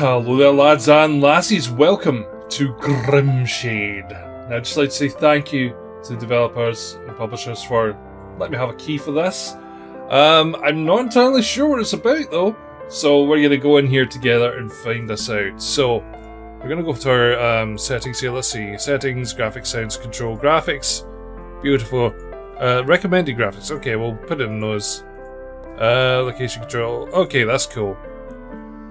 Hello there, lads and lassies. Welcome to Grimshade. Now, I'd just like to say thank you to the developers and publishers for letting me have a key for this. I'm not entirely sure what it's about, though, so we're going to go in here together and find this out. So, we're going to go to our settings here. Let's see. Settings, graphics, sounds, control, graphics. Beautiful. Recommended graphics. Okay, we'll put it in those. Location control. Okay, that's cool.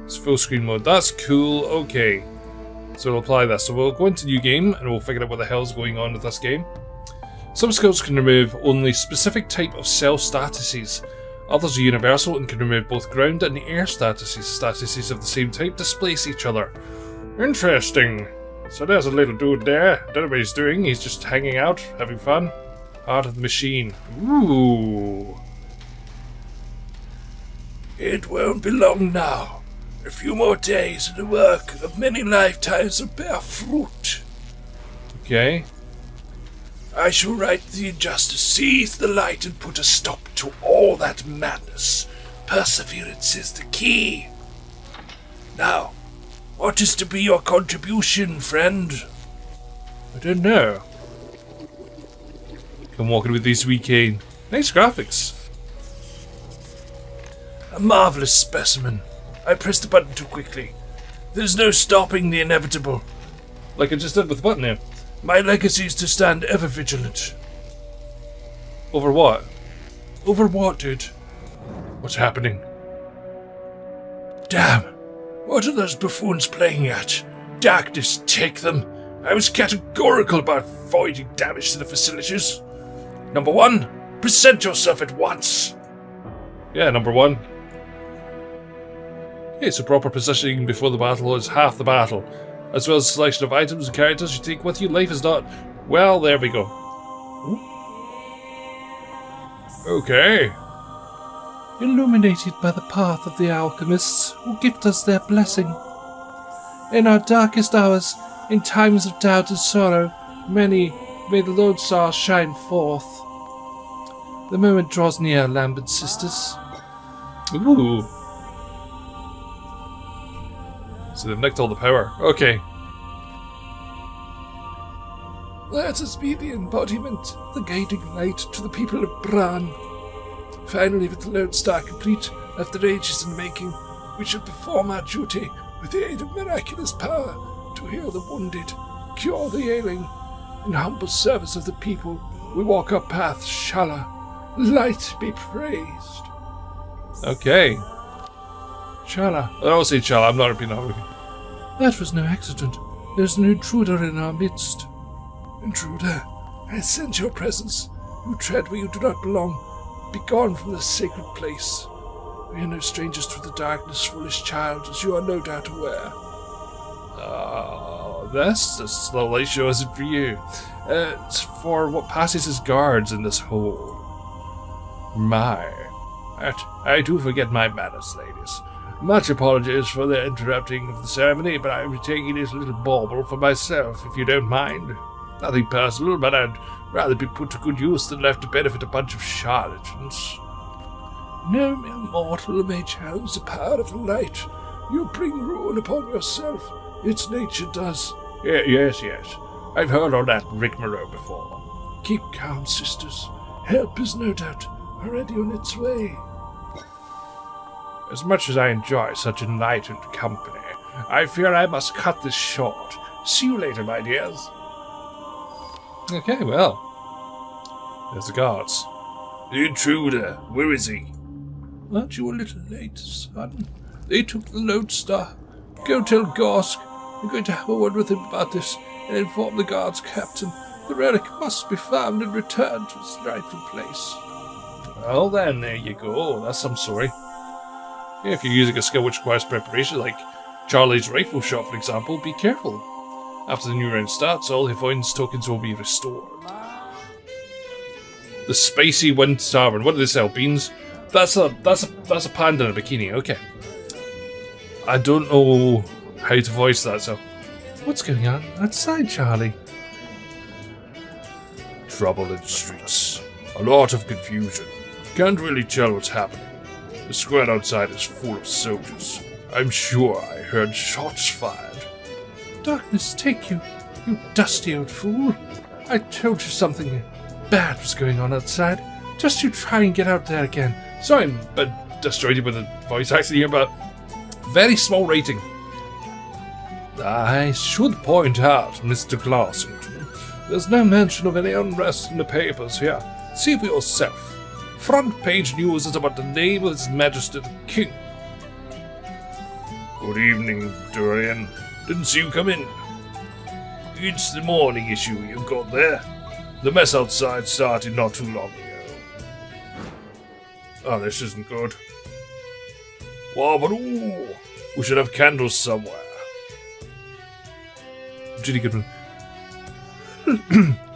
It's full screen mode. That's cool. Okay. So we'll apply this. So we'll go into new game and we'll figure out what the hell's going on with this game. Some skills can remove only specific type of cell statuses. Others are universal and can remove both ground and air statuses. Statuses of the same type displace each other. Interesting. So there's a little dude there. I don't know what he's doing. He's just hanging out, having fun. Heart of the machine. Ooh. It won't be long now. A few more days and the work of many lifetimes will bear fruit. Okay. I shall right the injustice, seize the light, and put a stop to all that madness. Perseverance is the key. Now, what is to be your contribution, friend? I don't know. Come walking with this weekend. Nice graphics. A marvelous specimen. I pressed the button too quickly. There's no stopping the inevitable. Like I just did with the button there. My legacy is to stand ever vigilant. Over what? Over what, dude? What's happening? Damn. What are those buffoons playing at? Darkness, take them. I was categorical about avoiding damage to the facilities. Number one, present yourself at once. Yeah, number one. Okay, so proper positioning before the battle is half the battle. As well as selection of items and characters you take with you. Life is not... Well, there we go. Okay. Illuminated by the path of the alchemists, who gift us their blessing. In our darkest hours, in times of doubt and sorrow, may the lodestar shine forth. The moment draws near, Lambert sisters. Ooh. So they've nicked all the power. Okay. Let us be the embodiment, the guiding light to the people of Bran. Finally, with the lodestar complete, after ages in making, we shall perform our duty with the aid of miraculous power to heal the wounded, cure the ailing. In humble service of the people, we walk our path, Shala. Light be praised. Okay. Shala. I don't say Chala, I'm not repeating that. That was no accident. There's an intruder in our midst. Intruder, I sense your presence. You tread where you do not belong. Be gone from this sacred place. We are no strangers to the darkness, foolish child, as you are no doubt aware. This little light show isn't for you. It's for what passes as guards in this hole. My. I do forget my manners, ladies. Much apologies for the interrupting of the ceremony, but I'm taking this little bauble for myself, if you don't mind. Nothing personal, but I'd rather be put to good use than left to benefit a bunch of charlatans. No mere mortal may challenge the power of the light. You bring ruin upon yourself. Its nature does. Yes. I've heard all that rigmarole before. Keep calm, sisters. Help is no doubt already on its way. As much as I enjoy such enlightened company, I fear I must cut this short. See you later, my dears. Okay, well. There's the guards. The intruder, where is he? Aren't you a little late, son? They took the lodestar. Go tell Gorsk. I'm going to have a word with him about this and inform the guards captain. The relic must be found and returned to its rightful place. Well then, there you go. That's some story. Yeah, if you're using a skill which requires preparation, like Charlie's rifle shot, for example, be careful. After the new round starts, all avoidance tokens will be restored. The spicy wind tavern. What do they sell? Beans? That's a panda in a bikini. Okay. I don't know how to voice that. So, what's going on outside, Charlie? Trouble in the streets. A lot of confusion. Can't really tell what's happening. The square outside is full of soldiers. I'm sure I heard shots fired. Darkness take you, you dusty old fool. I told you something bad was going on outside. Just you try and get out there again. Sorry, I'm a bit distracted with the voice accent here, but very small rating. I should point out, Mr. Glassington, there's no mention of any unrest in the papers here. See for yourself. Front page news is about the name of His Majesty the King. Good evening, Durian. Didn't see you come in. It's the morning issue you've got there. The mess outside started not too long ago. Oh, this isn't good. Wabadoo! We should have candles somewhere. Judy Goodman.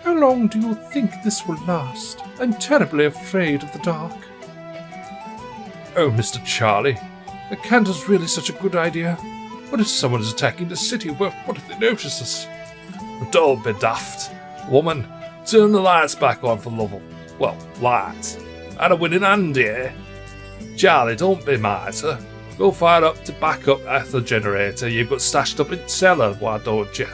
How long do you think this will last? I'm terribly afraid of the dark. Oh, Mr. Charlie. A candle's really such a good idea. What if someone is attacking the city? What if they notice us? Don't be daft. Woman, turn the lights back on for love of... Well, lights. Had a winning hand here. Charlie, don't be miser. Go fire up to back up at the generator you've got stashed up in the cellar, why don't you?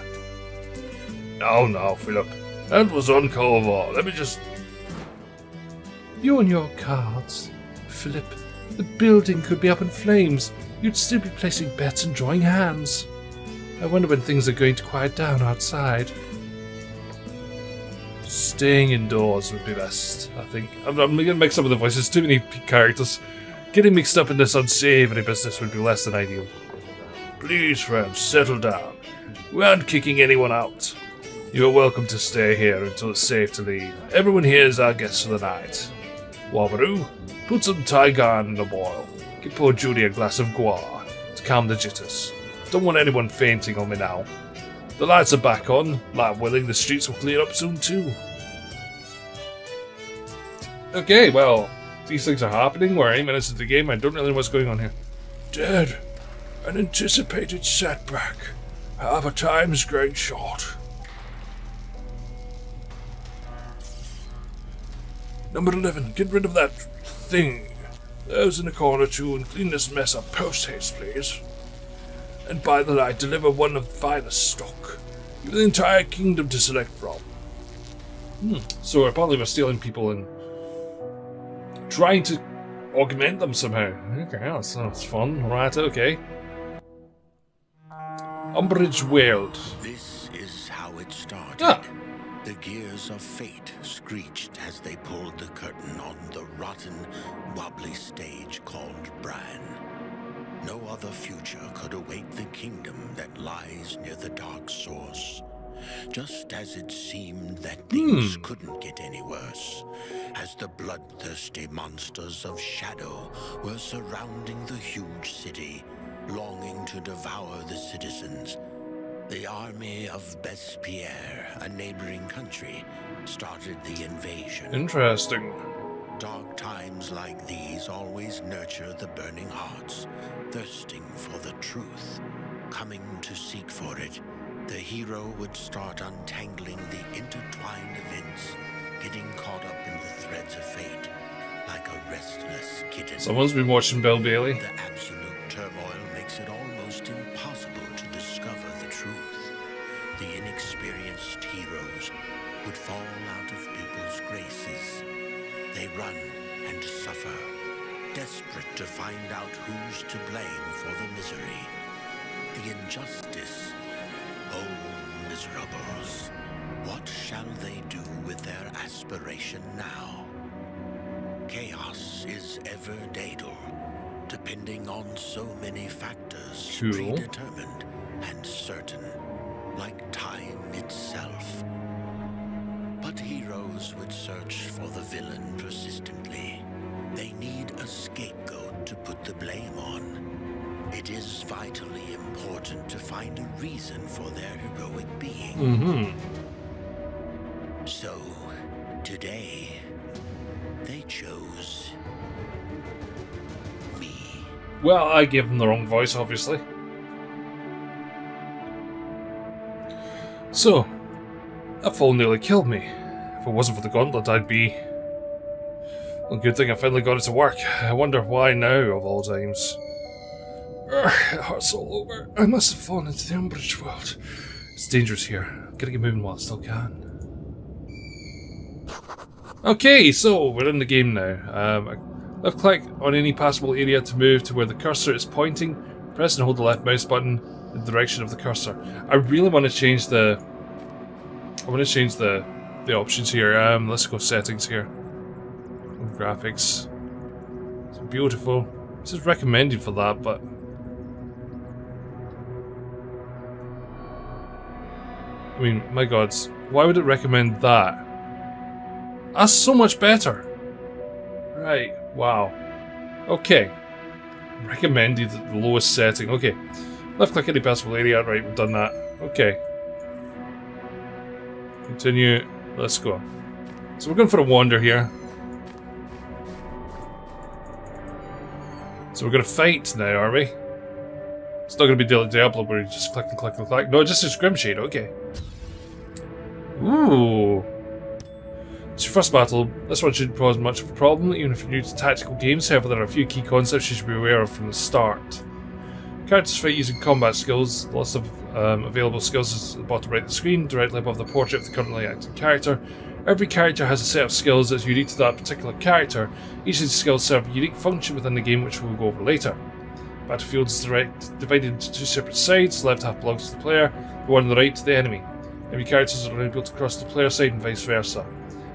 No, Philip. That was uncalled for. Let me just... You and your cards. Philip, the building could be up in flames. You'd still be placing bets and drawing hands. I wonder when things are going to quiet down outside. Staying indoors would be best, I think. I'm going to mix up with the voices. Too many characters. Getting mixed up in this unsavory business would be less than ideal. Please, friends, settle down. We aren't kicking anyone out. You are welcome to stay here until it's safe to leave. Everyone here is our guest for the night. Wabaroo, put some Taigan in a boil. Give poor Judy a glass of guar to calm the jitters. Don't want anyone fainting on me now. The lights are back on. Light willing, the streets will clear up soon too. Okay, well, these things are happening. We're 8 minutes into the game. I don't really know what's going on here. Dead. An anticipated setback. However, time is growing short. Number 11, get rid of that thing. Those in the corner too, and clean this mess up post-haste, please. And by the light, deliver one of the finest stock. You have the entire kingdom to select from. So apparently we're stealing people and trying to augment them somehow. Okay, that sounds fun. Right, okay. Umbrage World. This is how it started. Ah. The gears of fate screeched as they pulled the curtain on the rotten, wobbly stage called Bran. No other future could await the kingdom that lies near the dark source. Just as it seemed that things couldn't get any worse, as the bloodthirsty monsters of shadow were surrounding the huge city, longing to devour the citizens. The army of Bespierre, a neighboring country, started the invasion. Interesting. Dark times like these always nurture the burning hearts, thirsting for the truth, coming to seek for it. The hero would start untangling the intertwined events, getting caught up in the threads of fate, like a restless kitten. Someone's been watching Bill Bailey. The absolute turmoil makes it almost impossible to discover the truth. The inexperienced heroes would fall out of people's graces. They run and suffer, desperate to find out who's to blame for the misery, the injustice. Oh, miserables, what shall they do with their aspiration now? Chaos is ever daedal, depending on so many factors, Cool. predetermined and certain, like time itself. But heroes would search for the villain persistently. They need a scapegoat to put the blame on. It is vitally important to find a reason for their heroic being. So, today, they chose me. Well, I gave them the wrong voice, obviously. So, that fall nearly killed me. If it wasn't for the gauntlet, I'd be... Well, good thing I finally got it to work. I wonder why now, of all times. It hurts all over. I must have fallen into the umbrage world. It's dangerous here. Gotta get moving while I still can. Okay, so we're in the game now. Left click on any passable area to move to where the cursor is pointing. Press and hold the left mouse button in the direction of the cursor. I really want to change the... the options here. Let's go settings here. Graphics. It's beautiful. This is recommended for that, but... I mean, my god, why would it recommend that? That's so much better. Right, wow. Okay. Recommended the lowest setting. Okay. Left click any passable area. Right, we've done that. Okay. Continue. Let's go. So we're going for a wander here. So we're going to fight now, are we? It's not going to be Diablo where you just click and click and click. No, just as Grimshade. Okay. Ooh. It's your first battle. This one shouldn't pose much of a problem, even if you're new to tactical games. However, there are a few key concepts you should be aware of from the start. Characters fight using combat skills. The list of available skills is at the bottom right of the screen, directly above the portrait of the currently acting character. Every character has a set of skills that's unique to that particular character. Each of these skills serve a unique function within the game, which we'll go over later. Battlefield is divided into two separate sides. The left half belongs to the player, the one on the right to the enemy. Enemy characters are unable to cross the player side and vice versa.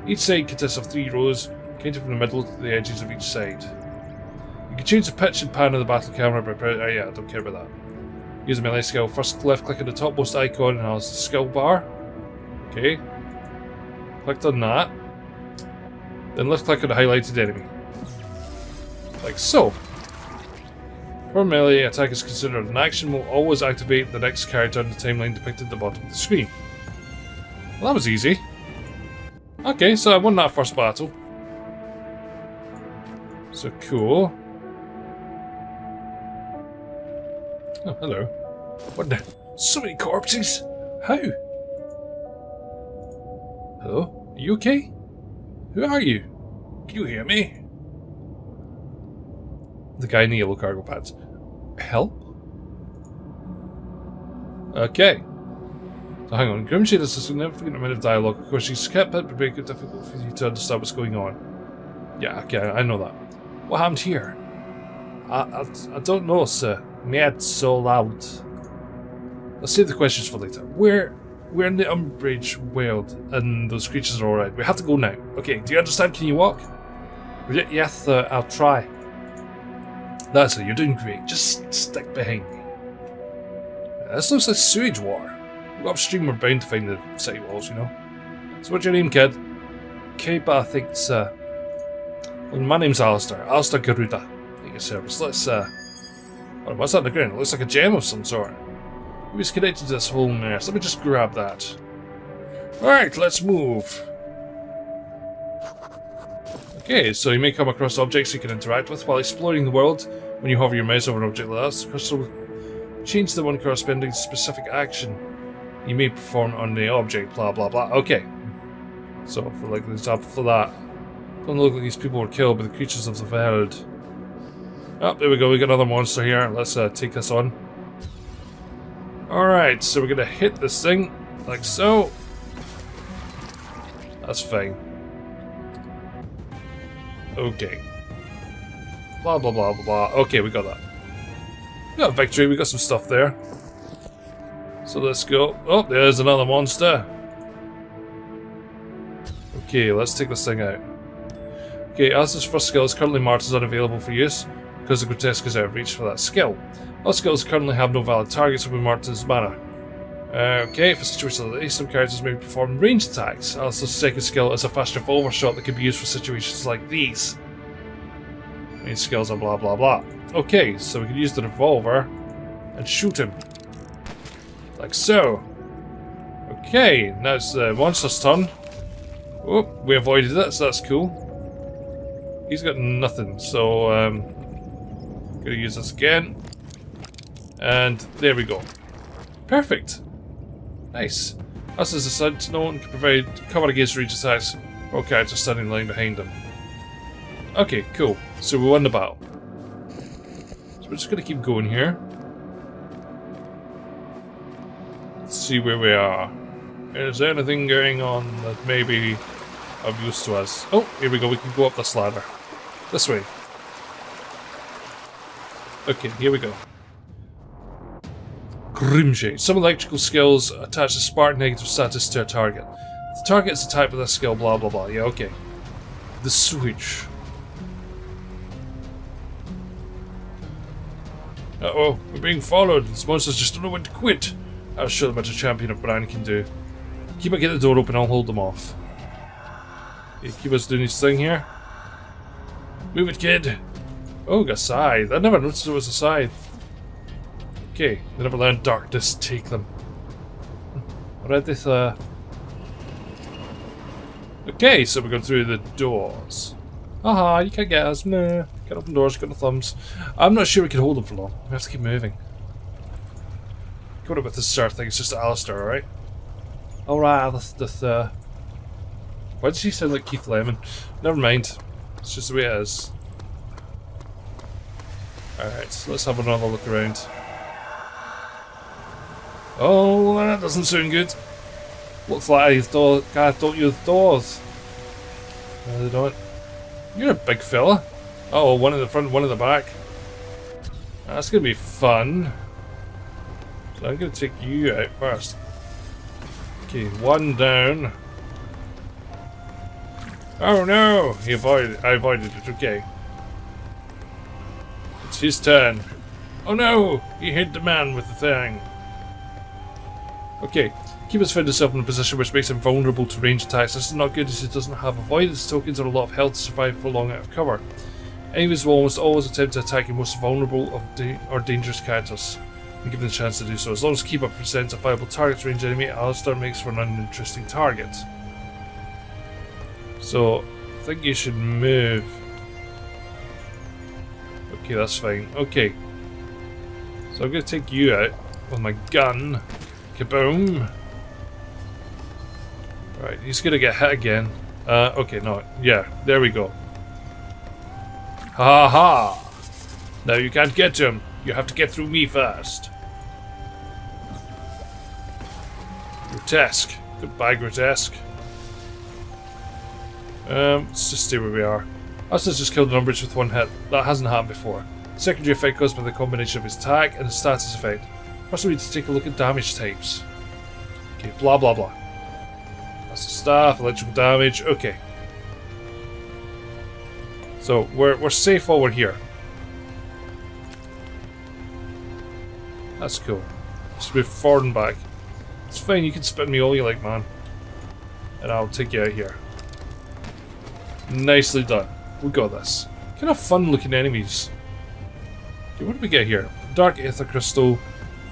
Each side consists of 3 rows, counting from the middle to the edges of each side. You can change the pitch and pan of the battle camera by pressing... Oh yeah, I don't care about that. Use a melee skill. First left click on the topmost icon and has the skill bar. Okay. Clicked on that. Then left click on the highlighted enemy. Like so. For melee, attack is considered an action, will always activate the next character on the timeline depicted at the bottom of the screen. Well, that was easy. Okay, so I won that first battle. So cool. Oh, hello. What the? So many corpses! How? Hello? Are you okay? Who are you? Can you hear me? The guy in the yellow cargo pants. Help? Okay. So hang on. Grimshade has a significant amount of dialogue. Of course, she's kept it, but make it difficult for you to understand what's going on. Yeah, okay, I know that. What happened here? I don't know, sir. Mad so loud. Let's save the questions for later. We're in the umbrage world, and those creatures are alright. We have to go now. Okay, do you understand? Can you walk? Yes, sir. I'll try. That's it. You're doing great. Just stick behind me. This looks like sewage water. Go upstream, we're bound to find the city walls, you know. So what's your name, kid? Keeper, I think, sir. Well, my name's Alistair. Alistair Garuda. At your service. Let's, what's that on the ground? It looks like a gem of some sort. It was connected to this whole mess. Let me just grab that. Alright, let's move. Okay, so you may come across objects you can interact with while exploring the world. When you hover your mouse over an object like that, the cursor will change the one corresponding to specific action you may perform on the object, blah blah blah. Okay. So, for like an example for that, don't look like these people were killed by the creatures of the world. Oh, there we go, we got another monster here. Let's take this on. Alright, so we're gonna hit this thing, like so. That's fine. Okay. Blah blah blah blah blah. Okay, we got that. We got victory, we got some stuff there. So let's go. Oh, there's another monster. Okay, let's take this thing out. Okay, as this first skill is currently marked as unavailable for use, because the grotesque is out of reach for that skill. All skills currently have no valid targets will be marked in this manner. Okay, for situations like these, some characters may perform ranged attacks. As the second skill is a fast revolver shot that can be used for situations like these. Main skills are blah blah blah. Okay, so we can use the revolver and shoot him. Like so. Okay, now it's the monster's turn. Oh, we avoided it, so that's cool. He's got nothing, so gonna use this again. And there we go. Perfect. Nice. Us as a sentinel and can provide cover against range attacks for all characters standing in line behind him. Okay, cool. So we won the battle. So we're just gonna keep going here. Let's see where we are. Is there anything going on that may be of use to us? Oh, here we go. We can go up this ladder. This way. Okay, here we go. Grimshade. Some electrical skills attach a spark negative status to a target. If the target is attacked with this skill, blah blah blah. Yeah, okay. The switch. Uh-oh, we're being followed. These monsters just don't know when to quit. I'll show them what a champion of Bran can do. Keep get the door open, I'll hold them off. Okay, keep us doing his thing here. Move it, kid. Oh, got a scythe. I never noticed it was a scythe. Okay, they never learned darkness take them. Alright, this okay, so we're going through the doors. Haha, you can't get us. Nah, can't open doors, got no thumbs. I'm not sure we can hold them for long. We have to keep moving. Going up with this star thing, it's just Alistair, alright? Alright, this why does he sound like Keith Lemon? Never mind. It's just the way it is. Alright, so let's have another look around. Oh, that doesn't sound good. Looks like I don't use doors. No, they don't. You're a big fella. Oh, one in the front, one in the back. That's gonna be fun. So I'm gonna take you out first. Okay, one down. Oh no! I avoided it, okay. It's his turn. Oh no! He hit the man with the thing. Okay, Keeper's found himself in a position which makes him vulnerable to range attacks. This is not good as he doesn't have avoidance tokens or a lot of health to survive for long out of cover. Enemies will almost always attempt to attack your most vulnerable or dangerous characters, and given the chance to do so. As long as Keeper presents a viable target range enemy, Alistair makes for an uninteresting target. So, I think you should move. Okay, that's fine. Okay. So I'm going to take you out with my gun. Kaboom! Right, he's going to get hit again. Okay, no. Yeah, there we go. Ha ha! Now you can't get to him. You have to get through me first. Grotesque. Goodbye, Grotesque. Let's just stay where we are. Alistair's just killed an Umbridge with one hit. That hasn't happened before. Secondary effect caused by the combination of his attack and his status effect. First we need to take a look at damage types. Okay, blah blah blah. That's the staff, electrical damage, okay. So we're safe while we're here. That's cool. Just move forward and back. It's fine, you can spin me all you like, man. And I'll take you out here. Nicely done. We got this. Kind of fun looking enemies. Okay, what did we get here? Dark Aether Crystal,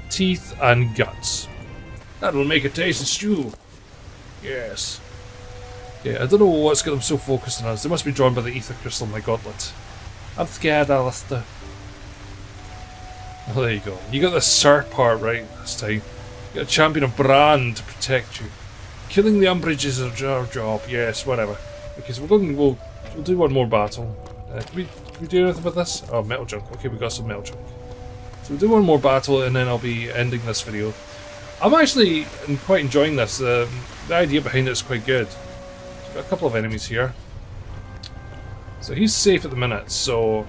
Teeth and Guts. That'll make a tasty stew. Yes. Okay, I don't know what's got them so focused on us. They must be drawn by the Aether Crystal in my gauntlet. I'm scared, Alistair. Oh, there you go. You got the Sir part right this time. You got a champion of Bran to protect you. Killing the Umbridge is our job. Yes, whatever. Okay, so we'll do one more battle. Can we do anything with this? Oh, metal junk. Okay, we got some metal junk. So we'll do one more battle and then I'll be ending this video. I'm actually quite enjoying this. The idea behind it is quite good. So we've got a couple of enemies here. So he's safe at the minute, so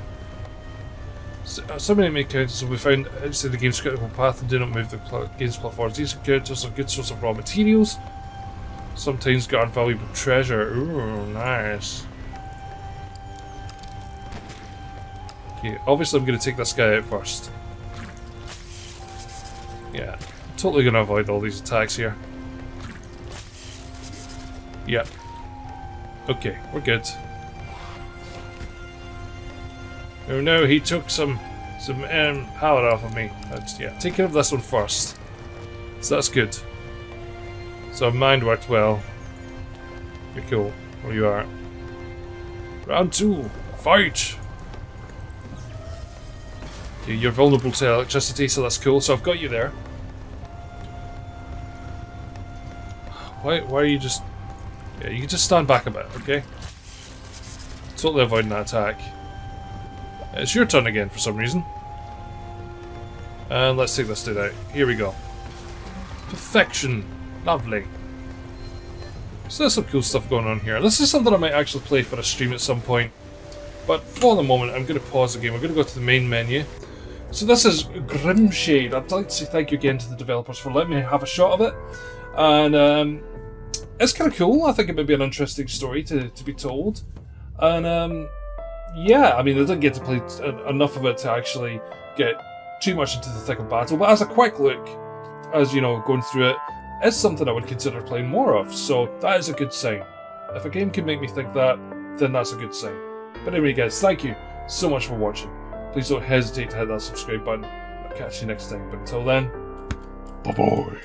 some enemy characters will be found outside the game's critical path and do not move the game's plot forward. These characters are good source of raw materials. Sometimes guard valuable treasure. Ooh, nice. Okay, obviously I'm going to take this guy out first. Yeah, totally going to avoid all these attacks here. Yep. Okay, we're good. Oh no, he took some power off of me. Yeah, take care of this one first. So that's good. So mind worked well. You're cool. Where you are. Round 2. Fight! Okay, you're vulnerable to electricity, so that's cool. So I've got you there. Why are you just... Yeah, you can just stand back a bit, okay? Totally avoiding that attack. It's your turn again for some reason. And let's take this dude out. Here we go. Perfection. Lovely. So there's some cool stuff going on here. This is something I might actually play for a stream at some point. But for the moment, I'm going to pause the game. We're going to go to the main menu. So this is Grimshade. I'd like to say thank you again to the developers for letting me have a shot of it. And it's kind of cool. I think it might be an interesting story to be told. And yeah, I mean, I didn't get to play enough of it to actually get too much into the thick of battle. But as a quick look, as you know, going through it, it's something I would consider playing more of. So that is a good sign. If a game can make me think that, then that's a good sign. But anyway guys, thank you so much for watching. Please don't hesitate to hit that subscribe button. I'll catch you next time. But until then, bye bye.